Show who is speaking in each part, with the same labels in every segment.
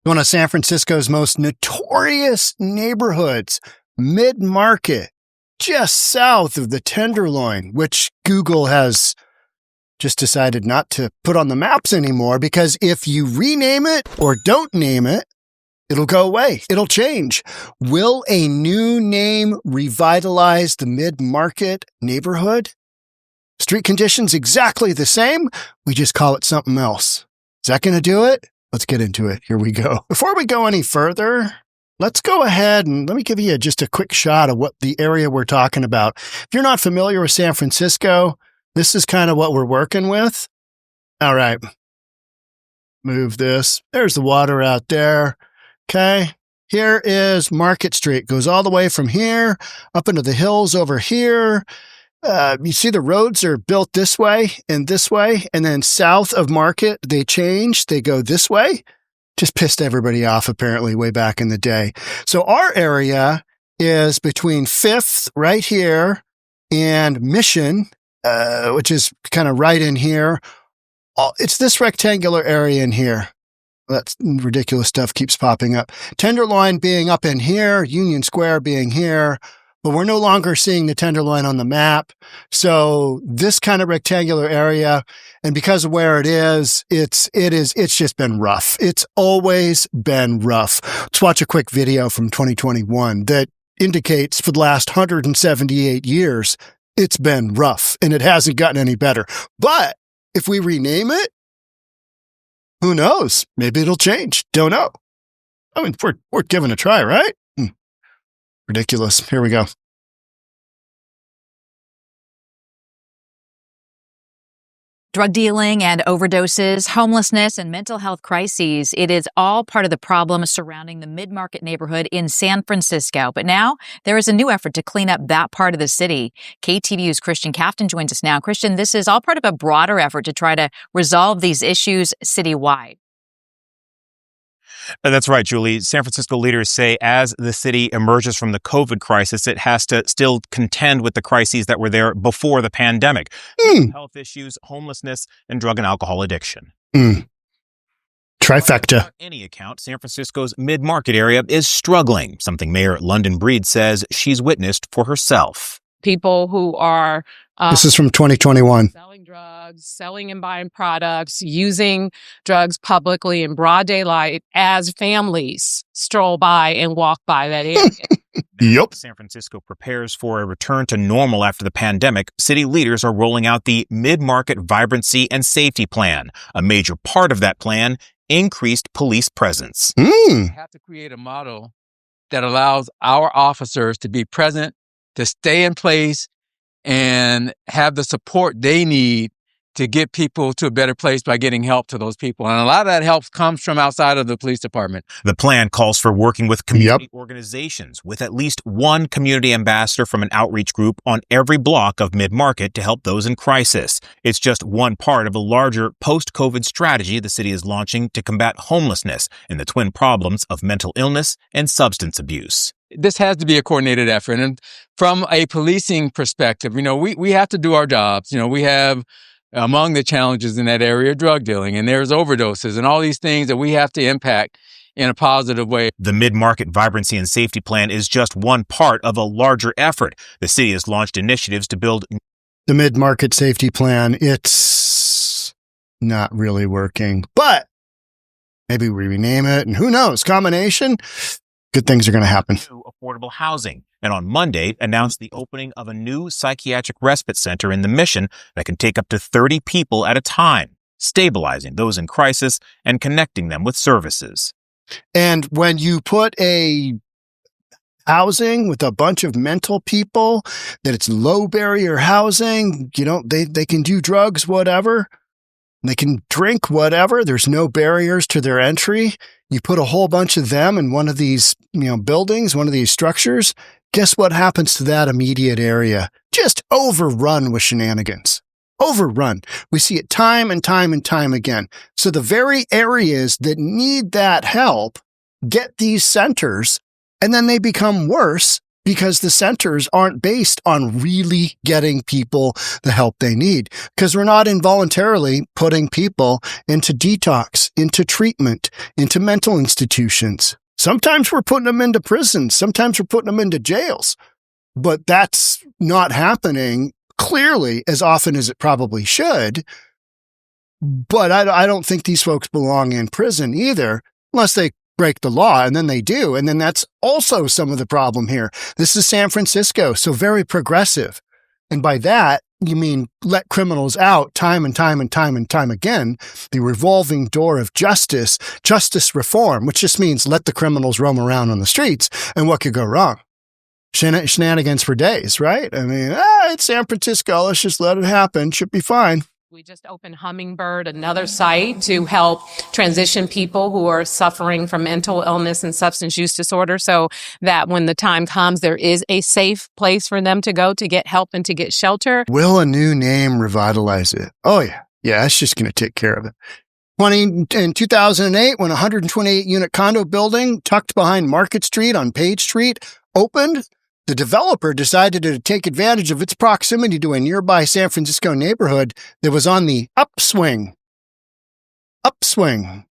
Speaker 1: One of San Francisco's most notorious neighborhoods, Midmarket, just south of the Tenderloin, which Google has just decided not to put on the maps anymore because if you rename it or don't name it, it'll go away. It'll change. Will a new name revitalize the Midmarket neighborhood? Street conditions exactly the same. We just call it something else. Is that going to do it? Let's get into it. Here we go. Before we go any further, let's go ahead and let me give you just a quick shot of what the area we're talking about. If you're not familiar with San Francisco, this is kind of what we're working with. All right. Move this. There's the water out there. Okay. Here is Market Street. Goes all the way from here up into the hills over here. You see the roads are built this way, and then south of Market, they change. They go this way. Just pissed everybody off, apparently, way back in the day. So our area is between 5th right here and Mission, which is kind of right in here. It's this rectangular area in here. That ridiculous stuff keeps popping up. Tenderloin being up in here, Union Square being here. But we're no longer seeing the Tenderloin on the map. So this kind of rectangular area, and because of where it is, it's just been rough. It's always been rough. Let's watch a quick video from 2021 that indicates for the last 178 years, it's been rough and it hasn't gotten any better. But if we rename it, who knows? Maybe it'll change. Don't know. I mean, we're giving it a try, right? Ridiculous. Here we go.
Speaker 2: Drug dealing and overdoses, homelessness and mental health crises. It is all part of the problem surrounding the Midmarket neighborhood in San Francisco. But now there is a new effort to clean up that part of the city. KTVU's 𝗧𝗓𝗏𝗏𝗏𝗏𝗏 joins us now. Kristen, this is all part of a broader effort to try to resolve these issues citywide.
Speaker 3: That's right, Julie. San Francisco leaders say as the city emerges from the COVID crisis, it has to still contend with the crises that were there before the pandemic. Health issues, homelessness, and drug and alcohol addiction.
Speaker 1: Trifecta.
Speaker 3: By any account, San Francisco's mid-market area is struggling, something Mayor London Breed says she's witnessed for herself.
Speaker 4: People who are
Speaker 1: this is from 2021.
Speaker 4: Selling drugs, selling and buying products, using drugs publicly in broad daylight as families stroll by and walk by that area.
Speaker 1: Yep.
Speaker 3: San Francisco prepares for a return to normal after the pandemic. City leaders are rolling out the Midmarket Vibrancy and Safety Plan. A major part of that plan, increased police presence.
Speaker 5: We have to create a model that allows our officers to be present, to stay in place, and have the support they need to get people to a better place by getting help to those people. And a lot of that help comes from outside of the police department.
Speaker 3: The plan calls for working with community organizations with at least one community ambassador from an outreach group on every block of Midmarket to help those in crisis. It's just one part of a larger post-COVID strategy the city is launching to combat homelessness and the twin problems of mental illness and substance abuse.
Speaker 5: This has to be a coordinated effort. And from a policing perspective, we have to do our jobs. We have among the challenges in that area, drug dealing, and there's overdoses and all these things that we have to impact in a positive way.
Speaker 3: The Midmarket Vibrancy and Safety Plan is just one part of a larger effort. The city has launched initiatives to build
Speaker 1: the Midmarket Safety Plan. It's not really working, but maybe we rename it and who knows, combination, good things are going to happen.
Speaker 3: Affordable housing. And on Monday, announced the opening of a new psychiatric respite center in the Mission that can take up to 30 people at a time, stabilizing those in crisis and connecting them with services.
Speaker 1: And when you put a housing with a bunch of mental people, that it's low barrier housing, they can do drugs, whatever. They can drink whatever. There's no barriers to their entry. You put a whole bunch of them in one of these, buildings, one of these structures. Guess what happens to that immediate area? Just overrun with shenanigans. Overrun. We see it time and time and time again. So the very areas that need that help get these centers, and then they become worse because the centers aren't based on really getting people the help they need, because we're not involuntarily putting people into detox, into treatment, into mental institutions. Sometimes we're putting them into prisons. Sometimes we're putting them into jails. But that's not happening clearly as often as it probably should. But I don't think these folks belong in prison either, unless they break the law, and then they do. And then that's also some of the problem here. This is San Francisco, so very progressive. And by that, you mean let criminals out time and time and time and time again, the revolving door of justice reform, which just means let the criminals roam around on the streets. And what could go wrong? Shenanigans for days, right? I mean, it's San Francisco. Let's just let it happen. Should be fine.
Speaker 4: We just opened Hummingbird, another site to help transition people who are suffering from mental illness and substance use disorder, so that when the time comes, there is a safe place for them to go to get help and to get shelter.
Speaker 1: Will a new name revitalize it? Oh, yeah. Yeah, it's just going to take care of it. In 2008, when a 128-unit condo building tucked behind Market Street on Page Street opened, the developer decided to take advantage of its proximity to a nearby San Francisco neighborhood that was on the upswing. Upswing.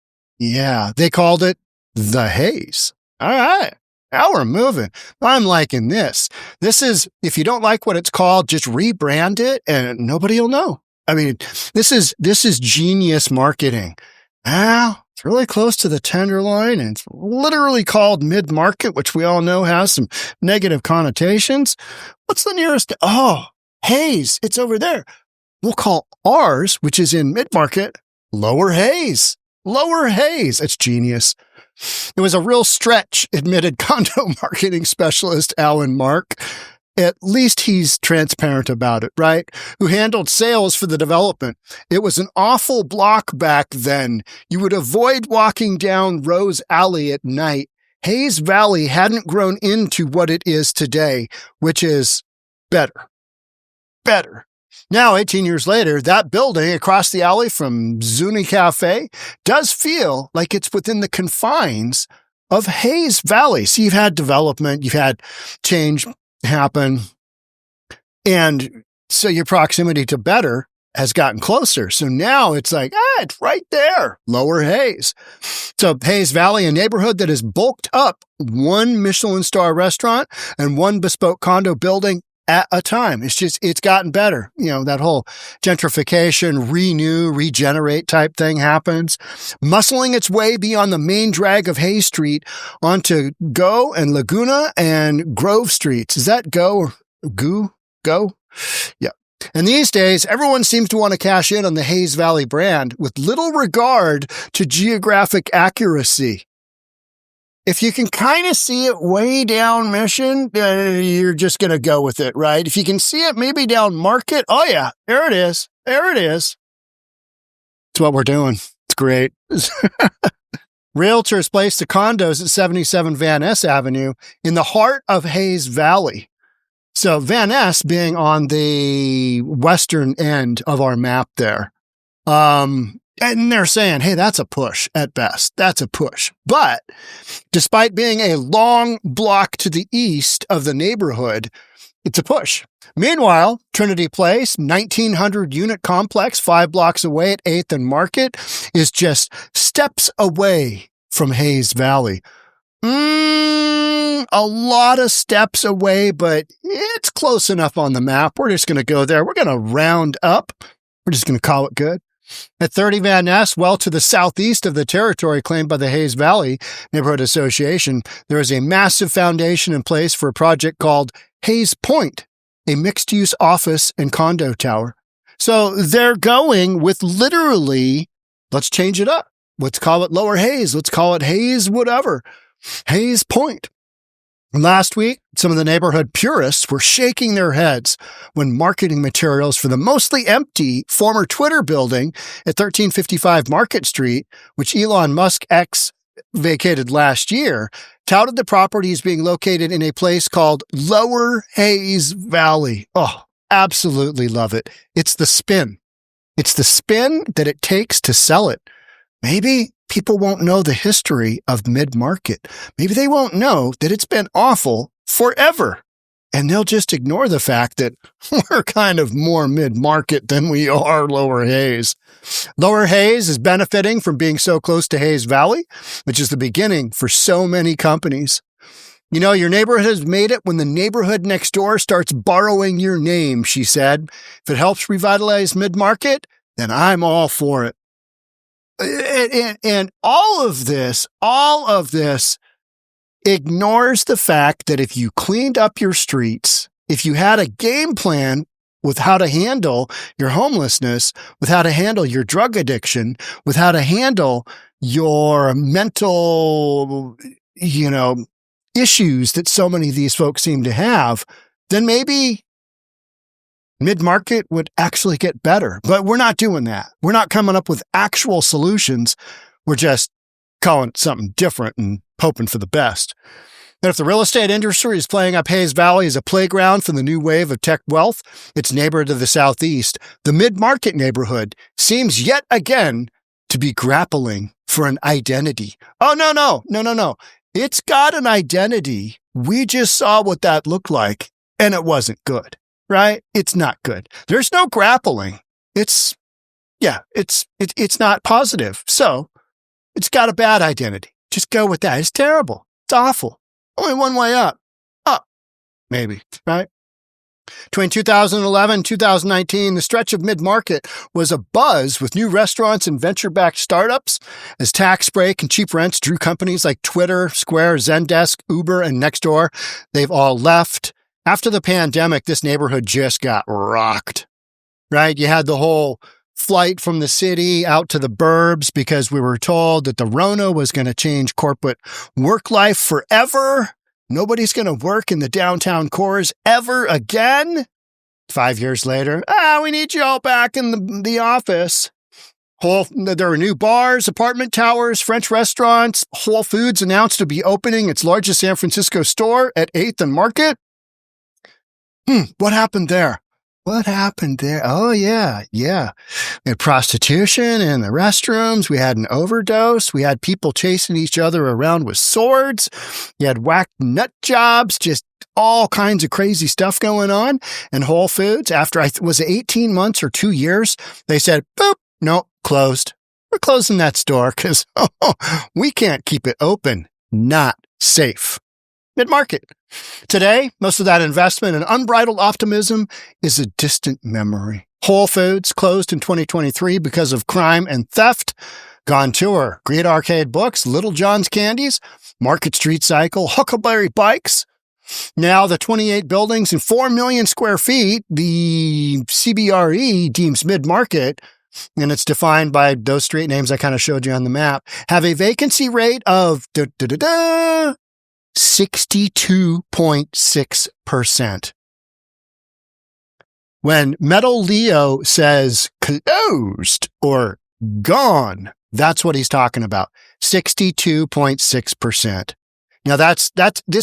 Speaker 1: Yeah, they called it the Haze. All right. Now we're moving. I'm liking this. This is, if you don't like what it's called, just rebrand it and nobody will know. I mean, this is genius marketing. Now, it's really close to the Tenderloin, and it's literally called Midmarket, which we all know has some negative connotations. What's the nearest? Oh, Haze. It's over there. We'll call ours, which is in Midmarket, Lower Haze. Lower Haze. It's genius. It was a real stretch, admitted condo marketing specialist Alan Mark. At least he's transparent about it, right? Who handled sales for the development. It was an awful block back then. You would avoid walking down Rose Alley at night. Hayes Valley hadn't grown into what it is today, which is better. Better. Now, 18 years later, that building across the alley from Zuni Cafe does feel like it's within the confines of Hayes Valley. So you've had development, you've had change happen. And so your proximity to better has gotten closer. So now it's like, it's right there, Lower Hayes. So Hayes Valley, a neighborhood that has bulked up one Michelin star restaurant and one bespoke condo building at a time. It's gotten better. You know, that whole gentrification, renew, regenerate type thing happens. Muscling its way beyond the main drag of Hayes Street onto Go and Laguna and Grove Streets. Is that Go or Go? Yeah. And these days, everyone seems to want to cash in on the Hayes Valley brand with little regard to geographic accuracy. If you can kind of see it way down Mission, you're just going to go with it, right? If you can see it maybe down Market, oh yeah, there it is. There it is. It's what we're doing. It's great. Realtors placed the condos at 77 Van Ness Avenue in the heart of Hayes Valley. So Van Ness being on the western end of our map there. And they're saying, hey, that's a push at best. That's a push. But despite being a long block to the east of the neighborhood, it's a push. Meanwhile, Trinity Place, 1,900 unit complex, 5 blocks away at 8th and Market, is just steps away from Hayes Valley. A lot of steps away, but it's close enough on the map. We're just going to go there. We're going to round up. We're just going to call it good. At 30 Van Ness, well to the southeast of the territory claimed by the Hayes Valley Neighborhood Association, there is a massive foundation in place for a project called Hayes Point, a mixed-use office and condo tower. So they're going with literally, let's change it up. Let's call it Lower Hayes. Let's call it Hayes whatever. Hayes Point. Last week, some of the neighborhood purists were shaking their heads when marketing materials for the mostly empty former Twitter building at 1355 Market Street, which Elon Musk vacated last year, touted the property as being located in a place called Lower Hayes Valley. Oh, absolutely love it. It's the spin. It's the spin that it takes to sell it. Maybe people won't know the history of Midmarket. Maybe they won't know that it's been awful forever. and they'll just ignore the fact that we're kind of more mid-market than we are Lower Hays. Lower Hays is benefiting from being so close to Hayes Valley, which is the beginning for so many companies. You know, your neighborhood has made it when the neighborhood next door starts borrowing your name, she said. If it helps revitalize mid-market, then I'm all for it. And all of this ignores the fact that if you cleaned up your streets, if you had a game plan with how to handle your homelessness, with how to handle your drug addiction, with how to handle your mental, issues that so many of these folks seem to have, then maybe mid-market would actually get better. But we're not doing that. We're not coming up with actual solutions. We're just calling it something different and hoping for the best. And if the real estate industry is playing up Hayes Valley as a playground for the new wave of tech wealth, its neighbor to the southeast, the mid-market neighborhood seems yet again to be grappling for an identity. Oh, no. It's got an identity. We just saw what that looked like, and it wasn't good, right? It's not good. There's no grappling. It's not positive. So it's got a bad identity. Just go with that. It's terrible. It's awful. Only one way up. Up, maybe, right? Between 2011 and 2019, the stretch of mid-market was abuzz with new restaurants and venture-backed startups as tax break and cheap rents drew companies like Twitter, Square, Zendesk, Uber, and Nextdoor. They've all left. After the pandemic, this neighborhood just got rocked, right? You had the whole flight from the city out to the burbs because we were told that the Rona was going to change corporate work life forever. Nobody's going to work in the downtown cores ever again. 5 years later, we need you all back in the office. There are new bars, apartment towers, French restaurants. Whole Foods announced to be opening its largest San Francisco store at 8th and Market. What happened there? Oh, yeah. We had prostitution in the restrooms. We had an overdose. We had people chasing each other around with swords. You had whacked nut jobs, just all kinds of crazy stuff going on. And Whole Foods, after, was it 18 months or 2 years, they said, boop, no, closed. We're closing that store because we can't keep it open. Not safe. Mid-market. Today, most of that investment and unbridled optimism is a distant memory. Whole Foods closed in 2023 because of crime and theft. Gone Tour, Great Arcade Books, Little John's Candies, Market Street Cycle, Huckleberry Bikes. Now the 28 buildings and 4 million square feet, the CBRE deems mid-market, and it's defined by those street names I kind of showed you on the map, have a vacancy rate of 62.6%. When Metal Leo says closed or gone, that's what he's talking about. 62.6%. Now this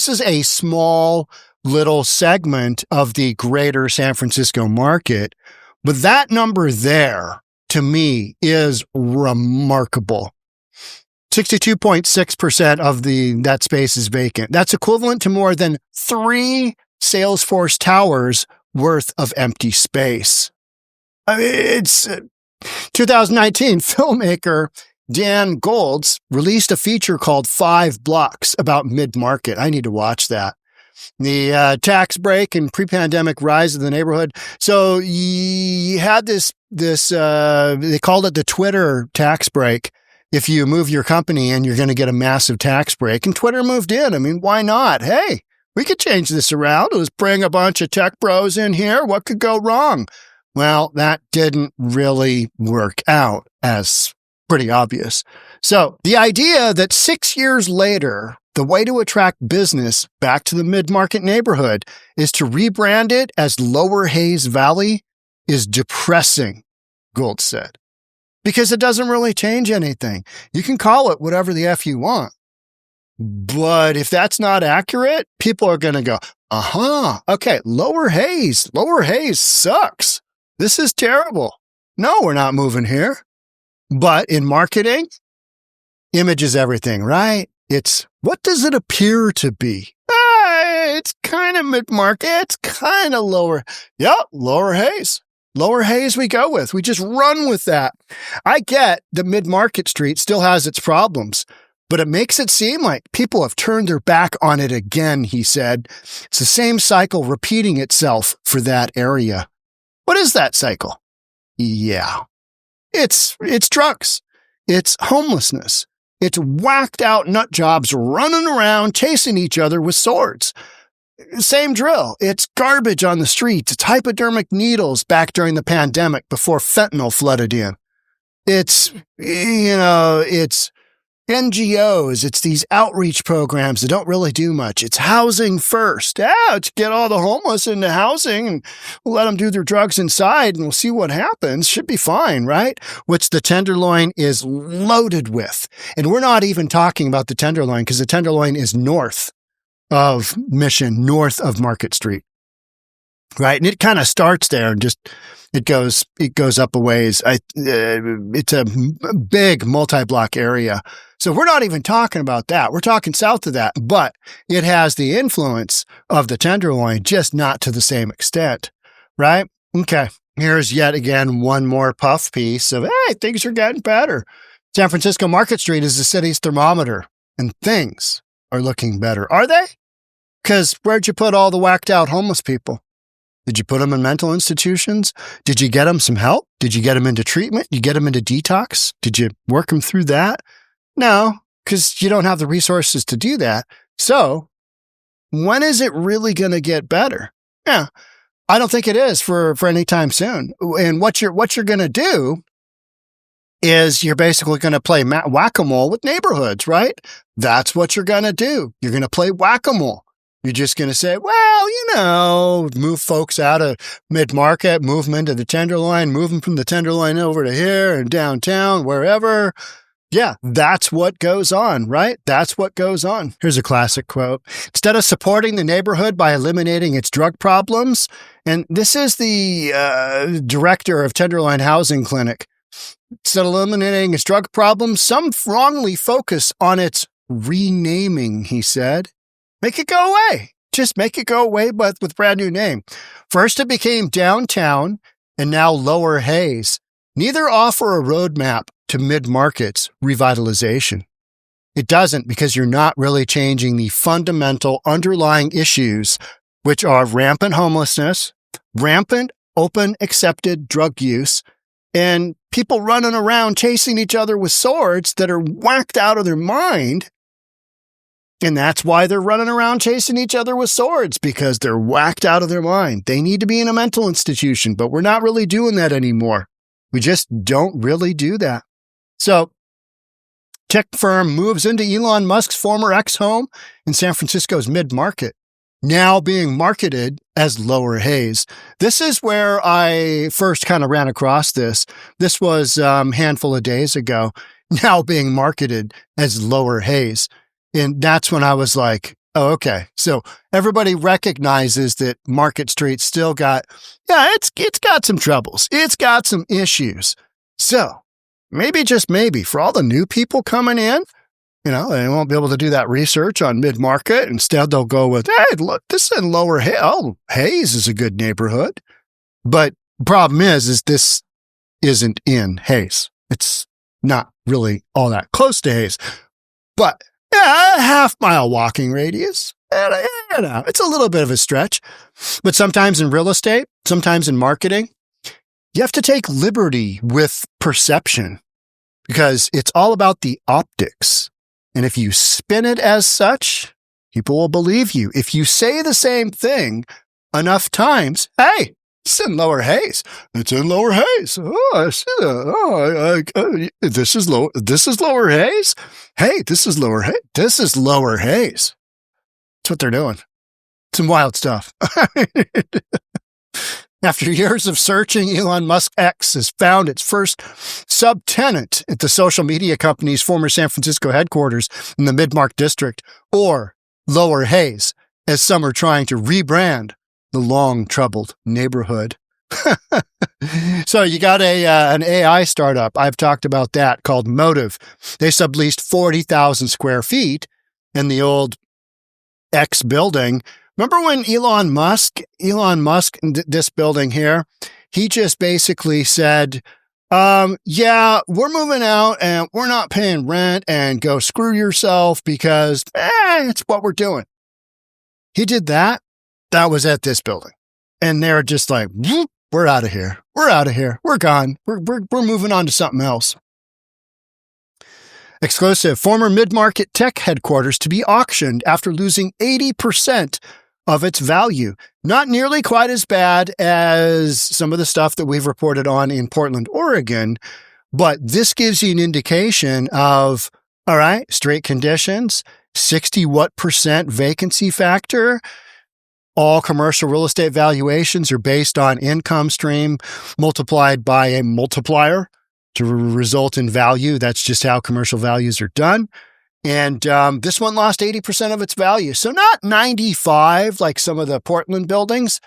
Speaker 1: is a small little segment of the greater San Francisco market, but that number there to me is remarkable. 62.6% of that space is vacant. That's equivalent to more than 3 Salesforce towers worth of empty space. It's 2019 filmmaker Dan Golds released a feature called 5 Blocks about mid-market. I need to watch that. The tax break and pre-pandemic rise of the neighborhood. So you had this they called it the Twitter tax break. If you move your company in, you're going to get a massive tax break. And Twitter moved in. I mean, why not? Hey, we could change this around. Let's bring a bunch of tech bros in here. What could go wrong? Well, that didn't really work out, as pretty obvious. So the idea that 6 years later, the way to attract business back to the mid-market neighborhood is to rebrand it as Lower Hayes Valley is depressing, Gould said. Because it doesn't really change anything. You can call it whatever the F you want. But if that's not accurate, people are going to go, okay, Lower Hayes sucks. This is terrible. No, we're not moving here. But in marketing, image is everything, right? It's what does it appear to be? it's kind of mid-market. It's kind of lower. Yep, lower haze. Lower haze we go with. We just run with that. I get that Midmarket Street still has its problems, but it makes it seem like people have turned their back on it again, he said. It's the same cycle repeating itself for that area. What is that cycle? Yeah. It's drugs. It's homelessness. It's whacked out nut jobs running around chasing each other with swords. Same drill. It's garbage on the streets. It's hypodermic needles back during the pandemic before fentanyl flooded in. It's NGOs. It's these outreach programs that don't really do much. It's housing first. Let's get all the homeless into housing and we'll let them do their drugs inside and we'll see what happens. Should be fine, right? Which the Tenderloin is loaded with. And we're not even talking about the Tenderloin because the Tenderloin is north of Mission, north of Market Street, right? And it kind of starts there and just it goes up a ways. It's a big multi-block area. So we're not even talking about that. We're talking south of that, but it has the influence of the Tenderloin, just not to the same extent, right? Okay. Here's yet again one more puff piece of, hey, things are getting better. San Francisco Market Street is the city's thermometer, and things are looking better. Are they? Because where'd you put all the whacked out homeless people? Did you put them in mental institutions? Did you get them some help? Did you get them into treatment? Did you get them into detox? Did you work them through that? No, because you don't have the resources to do that. So when is it really going to get better? Yeah, I don't think it is for any time soon. And what you're going to do is you're basically going to play whack-a-mole with neighborhoods, right? That's what you're going to do. You're going to play whack-a-mole. You're just going to say, well, move folks out of Midmarket, move them into the Tenderloin, move them from the Tenderloin over to here and downtown, wherever. Yeah, that's what goes on, right? That's what goes on. Here's a classic quote. Instead of supporting the neighborhood by eliminating its drug problems, and this is the director of Tenderloin Housing Clinic, instead of eliminating its drug problems, some wrongly focus on its renaming, he said. Make it go away. Just make it go away, but with brand new name. First, it became Downtown, and now Lower Haze. Neither offer a roadmap to Midmarket's revitalization. It doesn't because you're not really changing the fundamental underlying issues, which are rampant homelessness, rampant open accepted drug use, and people running around chasing each other with swords that are whacked out of their mind. And that's why they're running around chasing each other with swords, because they're whacked out of their mind. They need to be in a mental institution, but we're not really doing that anymore. We just don't really do that. So, tech firm moves into Elon Musk's former ex-home in San Francisco's Midmarket, now being marketed as Lower Haze. This is where I first kind of ran across this. This was a handful of days ago, now being marketed as Lower Haze. And that's when I was like, oh, okay. So everybody recognizes that Market Street still got, it's got some troubles. It's got some issues. So maybe, just maybe, for all the new people coming in, they won't be able to do that research on Midmarket. Instead, they'll go with, hey, look, this is in Lower Haze. Oh, Haze is a good neighborhood. But the problem is this isn't in Haze. It's not really all that close to Haze. But a half-mile walking radius. It's a little bit of a stretch. But sometimes in real estate, sometimes in marketing, you have to take liberty with perception because it's all about the optics. And if you spin it as such, people will believe you. If you say the same thing enough times, hey, it's in Lower Haze. It's in Lower Haze. Oh, I see that. This is Lower Haze. Hey, this is Lower Haze. This is Lower Haze. That's what they're doing. Some wild stuff. After years of searching, Elon Musk X has found its first subtenant at the social media company's former San Francisco headquarters in the Midmarket district, or Lower Haze, as some are trying to rebrand the long-troubled neighborhood. So you got an AI startup. I've talked about that, called Motive. They subleased 40,000 square feet in the old X building. Remember when Elon Musk, this building here, he just basically said, yeah, we're moving out and we're not paying rent and go screw yourself because it's what we're doing. He did that. That was at this building. And they're just like, we're out of here. We're out of here. We're gone. We're moving on to something else. Exclusive. Former Midmarket tech headquarters to be auctioned after losing 80% of its value. Not nearly quite as bad as some of the stuff that we've reported on in Portland, Oregon, but this gives you an indication of, all right, straight conditions, 60% vacancy factor. All commercial real estate valuations are based on income stream multiplied by a multiplier to result in value. That's just how commercial values are done. And this one lost 80% of its value. So not 95 like some of the Portland buildings,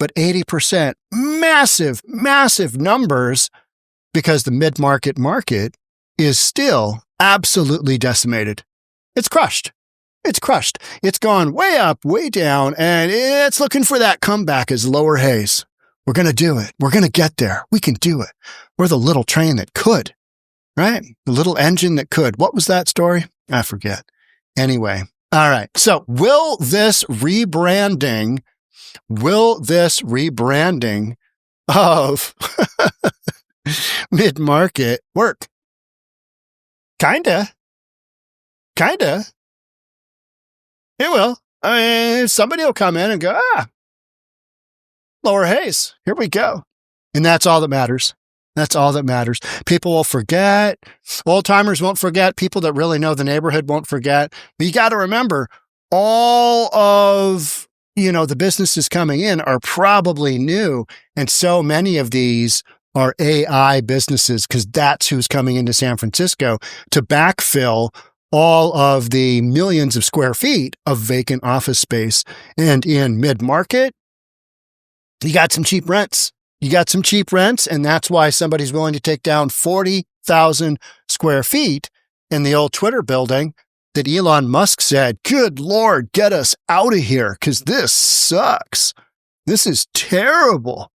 Speaker 1: but 80%. Massive, massive numbers because the mid-market market is still absolutely decimated. It's crushed. It's crushed. It's gone way up, way down, and it's looking for that comeback as lower haze. We're going to do it. We're going to get there. We can do it. We're the little train that could, right? The little engine that could. What was that story? I forget. Anyway. All right. So will this rebranding of mid-market work? Kinda. It will. I mean, somebody will come in and go, lower haze. Here we go. And that's all that matters. That's all that matters. People will forget. Old timers won't forget. People that really know the neighborhood won't forget. But you got to remember, all of, the businesses coming in are probably new. And so many of these are AI businesses because that's who's coming into San Francisco to backfill all of the millions of square feet of vacant office space. And in mid-market, you got some cheap rents. And that's why somebody's willing to take down 40,000 square feet in the old Twitter building that Elon Musk said, good Lord, get us out of here because this sucks. This is terrible.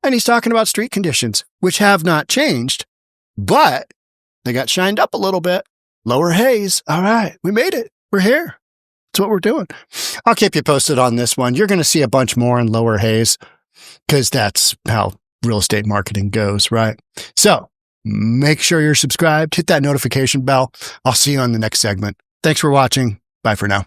Speaker 1: And he's talking about street conditions, which have not changed, but they got shined up a little bit. Lower haze. All right, we made it. We're here. That's what we're doing. I'll keep you posted on this one. You're going to see a bunch more in lower haze because that's how real estate marketing goes, right? So make sure you're subscribed. Hit that notification bell. I'll see you on the next segment. Thanks for watching. Bye for now.